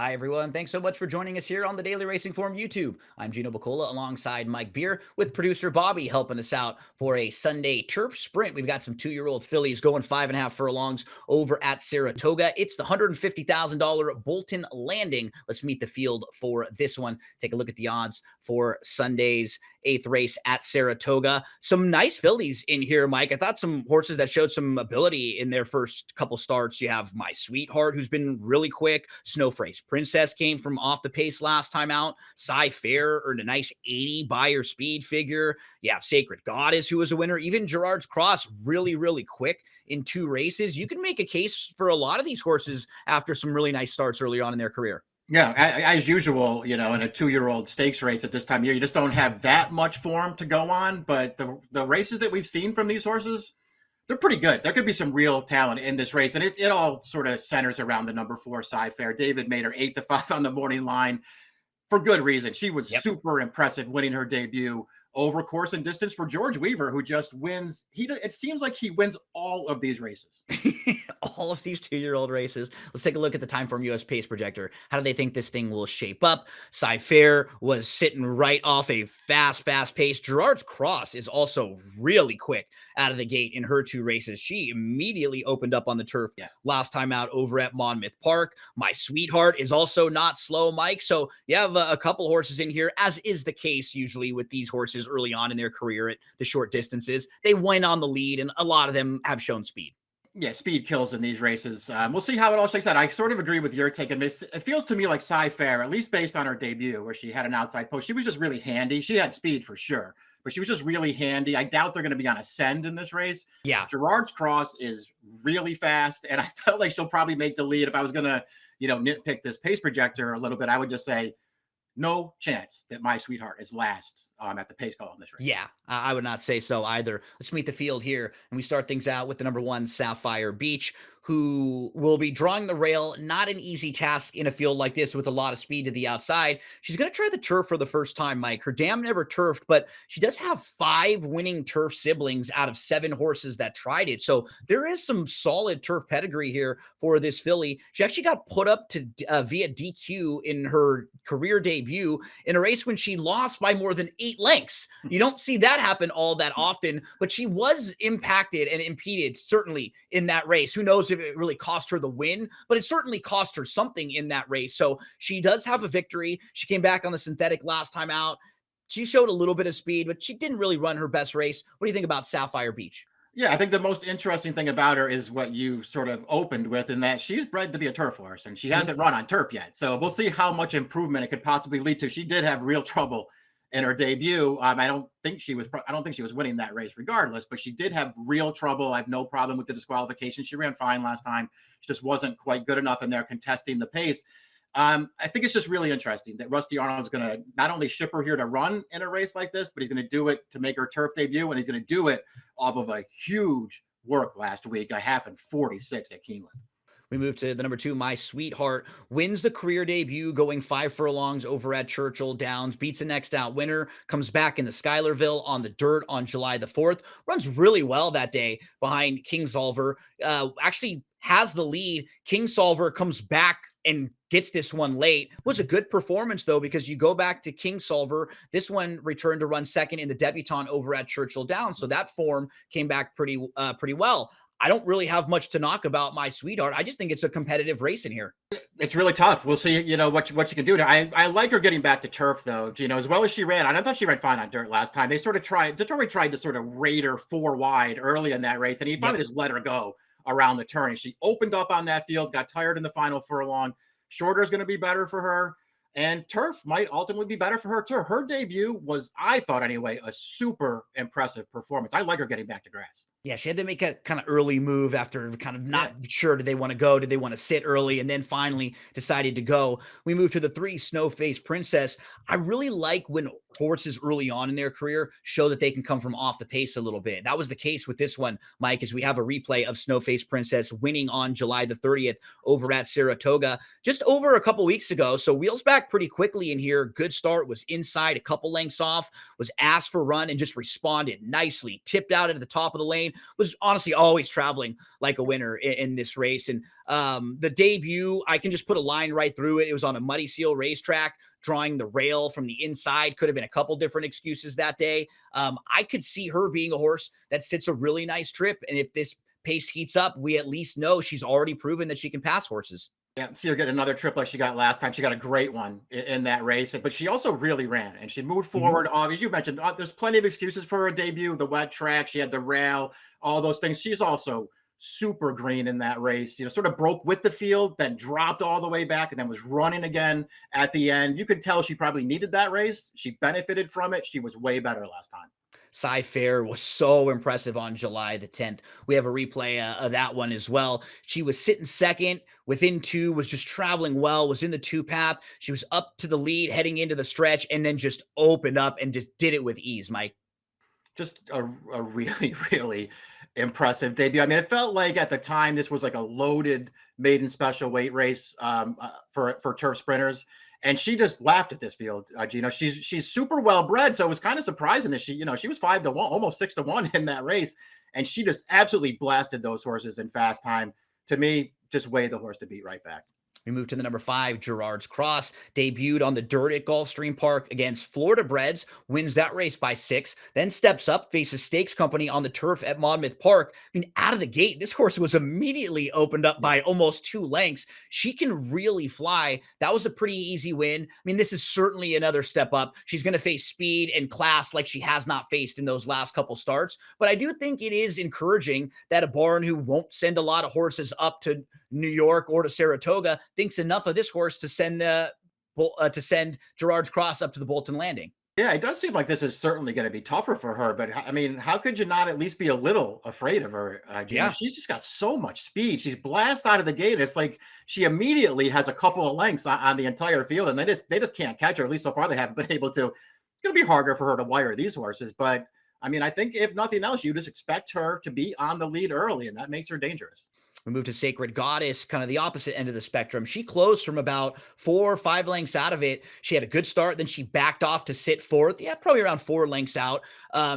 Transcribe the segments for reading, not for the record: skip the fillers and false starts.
Hi, everyone. Thanks so much for joining us here on the Daily Racing Form YouTube. I'm Gino Buccola alongside Mike Beer with producer Bobby helping us out for a Sunday turf sprint. We've got some 2-year-old fillies going 5.5 furlongs over at Saratoga. It's the $150,000 Bolton Landing. Let's meet the field for this one. Take a look at the odds for Sunday's eighth race at Saratoga. Some nice fillies in here, Mike. I thought some horses that showed some ability in their first couple starts. You have My Sweetheart, who's been really quick. Snowface Princess came from off the pace last time out. Cyfare earned a nice 80 buyer speed figure. You have Sacred Goddess, who was a winner. Even Gerard's Cross, really quick in 2 races. You can make a case for a lot of these horses after some really nice starts early on in their career. Yeah, as usual, in a 2-year-old stakes race at this time of year, you just don't have that much form to go on. But the races that we've seen from these horses, they're pretty good. There could be some real talent in this race, and it all sort of centers around the number 4 Cyfare. David made her 8-5 on the morning line for good reason. She was super impressive winning her debut over course and distance for George Weaver, who just wins. It seems like he wins all of these races. All of these 2-year-old races. Let's take a look at the Timeform US pace projector. How do they think this thing will shape up? Cyfare was sitting right off a fast pace. Gerard's Cross is also really quick out of the gate in her 2 races. She immediately opened up on the turf last time out over at Monmouth Park. My Sweetheart is also not slow, Mike. So you have a couple horses in here, as is the case usually with these horses early on in their career at the short distances. They went on the lead, and a lot of them have shown speed. Yeah, speed kills in these races. We'll see how it all shakes out. I sort of agree with your take on this. It feels to me like Cyfare, at least based on her debut, where she had an outside post, she was just really handy. She had speed for sure, but she was just really handy. I doubt they're going to be on a send in this race. Yeah. Gerard's Cross is really fast, and I felt like she'll probably make the lead. If I was going to, nitpick this pace projector a little bit, I would just say no chance that My Sweetheart is last at the pace call in this race. Yeah, I would not say so either. Let's meet the field here, and we start things out with the number 1 Sapphire Beach, who will be drawing the rail. Not an easy task in a field like this with a lot of speed to the outside. She's going to try the turf for the first time, Mike. Her dam never turfed, but she does have 5 winning turf siblings out of 7 horses that tried it. So there is some solid turf pedigree here for this filly. She actually got put up to via DQ in her career debut in a race when she lost by more than 8 lengths. You don't see that happen all that often, but she was impacted and impeded certainly in that race. Who knows if it really cost her the win, but it certainly cost her something in that race. So she does have a victory. She came back on the synthetic last time out. She showed a little bit of speed, but she didn't really run her best race. What do you think about Sapphire Beach? Yeah, I think the most interesting thing about her is what you sort of opened with, in that she's bred to be a turf horse, and she hasn't run on turf yet. So we'll see how much improvement it could possibly lead to. She did have real trouble in her debut. I don't think she was winning that race regardless, but she did have real trouble. I have no problem with the disqualification. She ran fine last time. She just wasn't quite good enough in there contesting the pace. I think it's just really interesting that Rusty Arnold's going to not only ship her here to run in a race like this, but he's going to do it to make her turf debut, and he's going to do it off of a huge work last week, a 1/2 at Keeneland. We move to the number 2, My Sweetheart, wins the career debut going 5 furlongs over at Churchill Downs, beats the next out winner, comes back in the Schuylerville on the dirt on July the 4th, runs really well that day behind Kingsolver, actually has the lead. Kingsolver comes back and gets this one late. It was a good performance, though, because you go back to Kingsolver. This one returned to run second in the debutante over at Churchill Downs, so that form came back pretty well. I don't really have much to knock about My Sweetheart. I just think it's a competitive race in here. It's really tough. We'll see, what you can do. I like her getting back to turf, though, as well as she ran. I thought she ran fine on dirt last time. Detroit tried to sort of raid her 4 wide early in that race, and he finally just let her go around the turn. And she opened up on that field, got tired in the final furlong. Shorter is going to be better for her. And turf might ultimately be better for her too. Her debut was, I thought anyway, a super impressive performance. I like her getting back to grass. Yeah, she had to make a kind of early move after kind of not sure, did they want to go? Did they want to sit early? And then finally decided to go. We move to the 3, Snowface Princess. I really like when horses early on in their career show that they can come from off the pace a little bit. That was the case with this one, Mike, as we have a replay of Snowface Princess winning on July the 30th over at Saratoga just over a couple weeks ago. So wheels back pretty quickly in here. Good start, was inside a couple lengths off, was asked for run and just responded nicely, tipped out at the top of the lane, was honestly always traveling like a winner in this race. And The debut, I can just put a line right through it. It was on a muddy seal racetrack, drawing the rail from the inside. Could have been a couple different excuses that day. I could see her being a horse that sits a really nice trip. And if this pace heats up, we at least know she's already proven that she can pass horses. Yeah, see her get another trip like she got last time. She got a great one in that race, but she also really ran and she moved forward. Obviously, you mentioned there's plenty of excuses for her debut, the wet track. She had the rail, all those things. She's also super green in that race, sort of broke with the field, then dropped all the way back and then was running again at the end. You could tell she probably needed that race. She benefited from it. She was way better last time. Cyfare was so impressive on July the 10th. We have a replay of that one as well. She was sitting second within two, was just traveling well, was in the two path. She was up to the lead heading into the stretch and then just opened up and just did it with ease, Mike. Just a really, really impressive debut. I mean, it felt like at the time this was like a loaded maiden special weight race for turf sprinters. And she just laughed at this field, Gino. She's super well bred, so it was kind of surprising that she was 5-1, almost 6-1 in that race, and she just absolutely blasted those horses in fast time. To me, just way the horse to beat right back. We move to the number 5, Gerard's Cross, debuted on the dirt at Gulfstream Park against Florida Breds, wins that race by 6, then steps up, faces Stakes Company on the turf at Monmouth Park. I mean, out of the gate, this horse was immediately opened up by almost 2 lengths. She can really fly. That was a pretty easy win. I mean, this is certainly another step up. She's going to face speed and class like she has not faced in those last couple starts. But I do think it is encouraging that a barn who won't send a lot of horses up to New York or to Saratoga thinks enough of this horse to send Gerard's Cross up to the Bolton Landing. Yeah, it does seem like this is certainly going to be tougher for her. But I mean, how could you not at least be a little afraid of her? Yeah, she's just got so much speed. She's blast out of the gate. It's like she immediately has a couple of lengths on the entire field, and they just can't catch her. At least so far, they haven't been able to. It's going to be harder for her to wire these horses. But I mean, I think if nothing else, you just expect her to be on the lead early, and that makes her dangerous. We move to Sacred Goddess, kind of the opposite end of the spectrum. She closed from about 4 or 5 lengths out of it. She had a good start, then she backed off to sit fourth. Yeah, probably around 4 lengths out.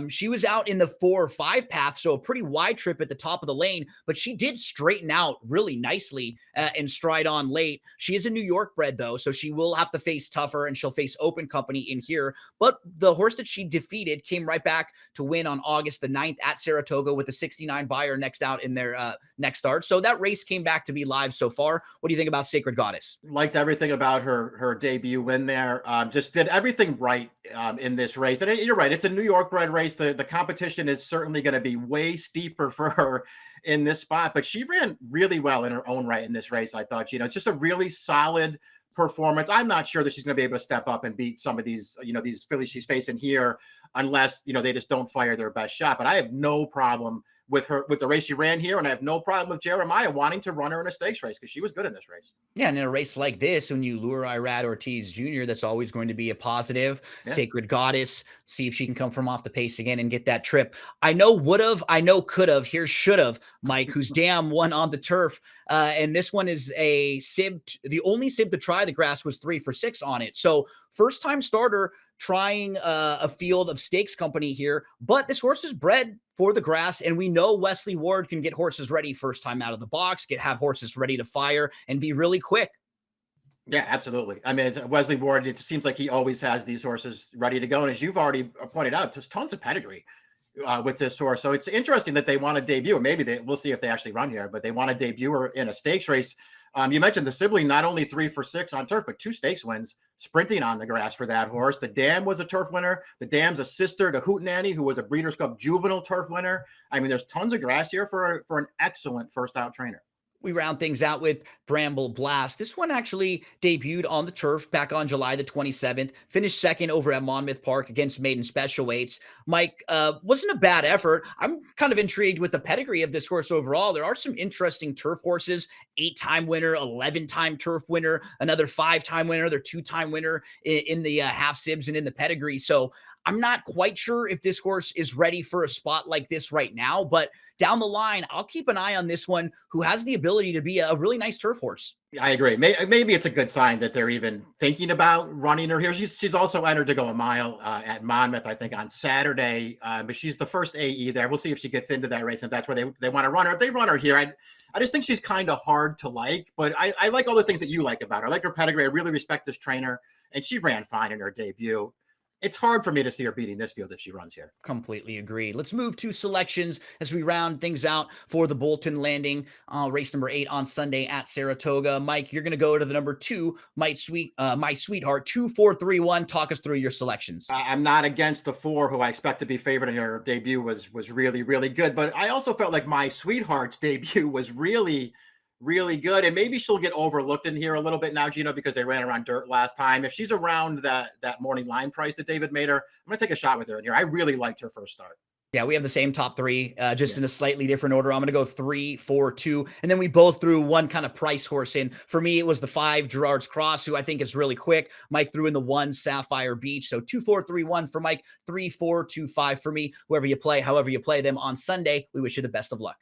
She was out in the 4 or 5 path, so a pretty wide trip at the top of the lane, but she did straighten out really nicely and stride on late. She is a New York bred, though, so she will have to face tougher, and she'll face Open Company in here. But the horse that she defeated came right back to win on August the 9th at Saratoga with a 69 buyer next out in their next start. So that race came back to be live so far. What do you think about Sacred Goddess? Liked everything about her debut win there. Just did everything right in this race. And you're right, it's a New York bred race. The competition is certainly going to be way steeper for her in this spot, but she ran really well in her own right in this race. I thought, it's just a really solid performance. I'm not sure that she's going to be able to step up and beat some of these, these fillies she's facing here, unless, they just don't fire their best shot. But I have no problem with the race she ran here, and I have no problem with Jeremiah wanting to run her in a stakes race because she was good in this race. Yeah, and in a race like this, when you lure Irad Ortiz Jr., that's always going to be a positive. Yeah. Sacred Goddess, see if she can come from off the pace again and get that trip. I know would have, I know could have, here should have, Mike, who's damn won on the turf. And this one is a sib. The only sib to try the grass was 3 for 6 on it. So first time starter trying a field of Stakes Company here, but this horse is bred for the grass, and we know Wesley Ward can get horses ready first time out of the box, have horses ready to fire, and be really quick. Yeah, absolutely. I mean, Wesley Ward, it seems like he always has these horses ready to go, and as you've already pointed out, there's tons of pedigree with this horse. So it's interesting that they want to debut, or maybe we'll see if they actually run here, but they want to debut her in a stakes race. You mentioned the sibling, not only 3 for 6 on turf, but 2 stakes wins sprinting on the grass for that horse. The Dam was a turf winner. The Dam's a sister to Hootenanny, who was a Breeders' Cup juvenile turf winner. I mean, there's tons of grass here for an excellent first out trainer. We round things out with Bramble Blast. This one actually debuted on the turf back on July the 27th, finished second over at Monmouth Park against maiden special weights. Mike, wasn't a bad effort. I'm kind of intrigued with the pedigree of this horse overall. There are some interesting turf horses, 8-time winner, 11-time turf winner, another 5-time winner, their 2-time winner in the half sibs and in the pedigree. So I'm not quite sure if this horse is ready for a spot like this right now, but down the line, I'll keep an eye on this one who has the ability to be a really nice turf horse. I agree. Maybe it's a good sign that they're even thinking about running her here. She's also entered to go a mile at Monmouth, I think, on Saturday, but she's the first AE there. We'll see if she gets into that race, and that's where they want to run her. If they run her here, I just think she's kind of hard to like, but I like all the things that you like about her. I like her pedigree. I really respect this trainer, and she ran fine in her debut. It's hard for me to see her beating this field if she runs here. Completely agree. Let's move to selections as we round things out for the Bolton Landing race number 8 on Sunday at Saratoga. Mike, you're going to go to the number 2, My Sweetheart 2431. Talk us through your selections. I'm not against the 4, who I expect to be favored in her debut was really, really good. But I also felt like My Sweetheart's debut was really, really good. And maybe she'll get overlooked in here a little bit now, Gino, because they ran around dirt last time. If she's around that morning line price that David made her, I'm going to take a shot with her in here. I really liked her first start. Yeah, we have the same top 3, just in a slightly different order. I'm going to go 3, 4, 2, and then we both threw one kind of price horse in. For me, it was the 5, Gerard's Cross, who I think is really quick. Mike threw in the 1, Sapphire Beach. So 2, 4, 3, 1 for Mike, 3, 4, 2, 5 for me. Whoever you play, however you play them on Sunday, we wish you the best of luck.